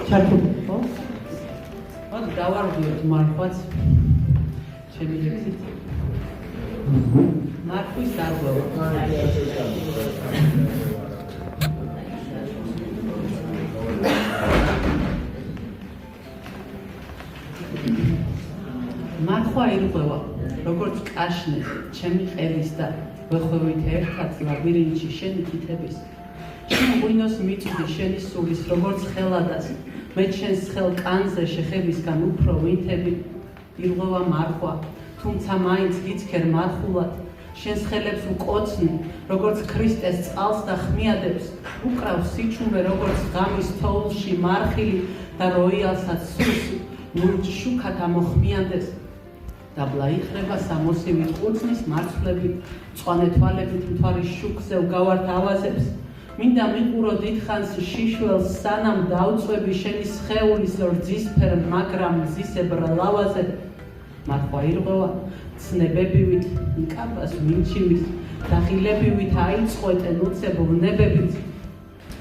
ჩართული ხო? მოდი დავარღვიოთ მარხვაც ჩემი ლექსით. მარხვის დარღვევა. მარხვა ირღვევა, როგორც კაშნე, ჩემი ყელის და ვეხვევით ერთად ლაბირინთში შენი თითების. ჩემ ღვინოს მიწვდი შენი სულის, როგორც ხელადას, მე ჩემს ხელკანზე შეხებისგან უფრო ვითები. ირღვევა მარხვა, თუმცა მაინც გიცქერ მარხულად, შენს ხელებს უკოცნი, როგორც ქრისტეს წყალს და ხმიადებს, უკრავს სიჩუმე, როგორც ღამის თოვლში მარხილი და როიალსაც სულს ლურჯ შუქად ამოხმიანდეს. დაბლა იხრება სამოსივით ყურძნის მარცვლებით, მწვანე თვალებით მთვარის შუქზე ვგავართ ავაზებს. მინდა მიყურო დიდხანს შიშველს, სანამ დავწვევი შენი სხეულის რძისფერ მაგრამ მზისებრ ლავაზე. მარხვა ირღვევა, ცნებებივით იკაბას მინჩიმის, დახილებივით აიწყვეტენ უცებ ვნებებით.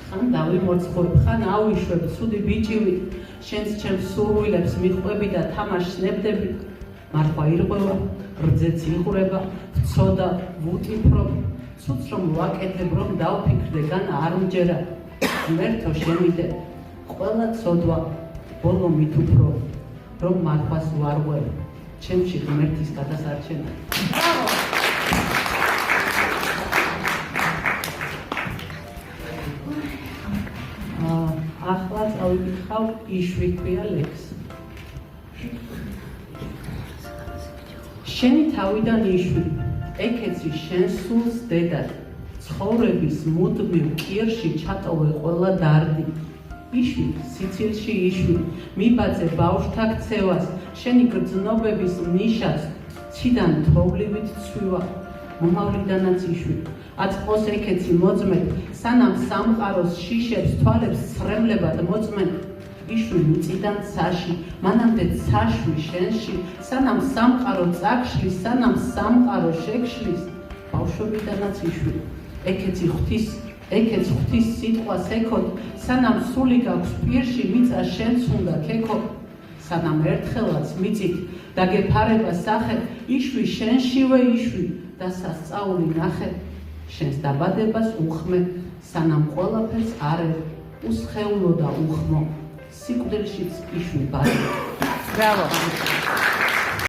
ხან დავიმორცხებ, ხან ავიშვებ ცუდი ბიჭივით, შენს ჩემს სურვილებს მიხვები და თამაშს ნებდებით. მარხვა ირღვევა, რძეც იღვრება, ვცოდა ვუტიფრობ, ცუც რომ ვაკეთებ, რომ დავფიქრდე, განა არ მჯერა. ღმერთო შემიდე, ყველა ცოდვა, ბოლო მითუფრო, რომ მარხვას ვარღვევ, ჩემში ღმერთის გადასარჩენა. ახლა წავიკითხავ იშვი ქვია ლექს. შენი თავიდან იშვი, ეკეცი შენ სულს დედად, ცხოვრების მუდმივ კირში ჩატოვე ყველა დარდი. იშვი, სიცილში იშვი, მიბაძე ბავშვთა ქცევას, შენი გრძნობების ნიშას, ციდან თოვლივით ცვივა, მომავლიდანაც იშვი. აწყოს ეკეცი მოძმეთ, სანამ სამყაროს შიშებს თვალებს ცრემლებად მოწმენ. იშვი მიწიდან ცაში, მანამდე ცაშვი შენში, სანამ სამყარო წაგშლის, სანამ სამყარო შეგშლის. ბავშვობიდანაც იშვი, ეკეც ღვთის სიტყვას ეკოთ, სანამ სული გაქვს პირში, მიწა შენც უნდა ქექოთ. სანამ ერთხელაც მიწით დაგეფარება სახე, იშვი შენშივე იშვი და სასწაული ნახე. შენს დაბადებას უხმე, სანამ ყველაფერს არე, უსხეულო და უხმო. სიკვდილშიც იშვი ბარი. Bravo.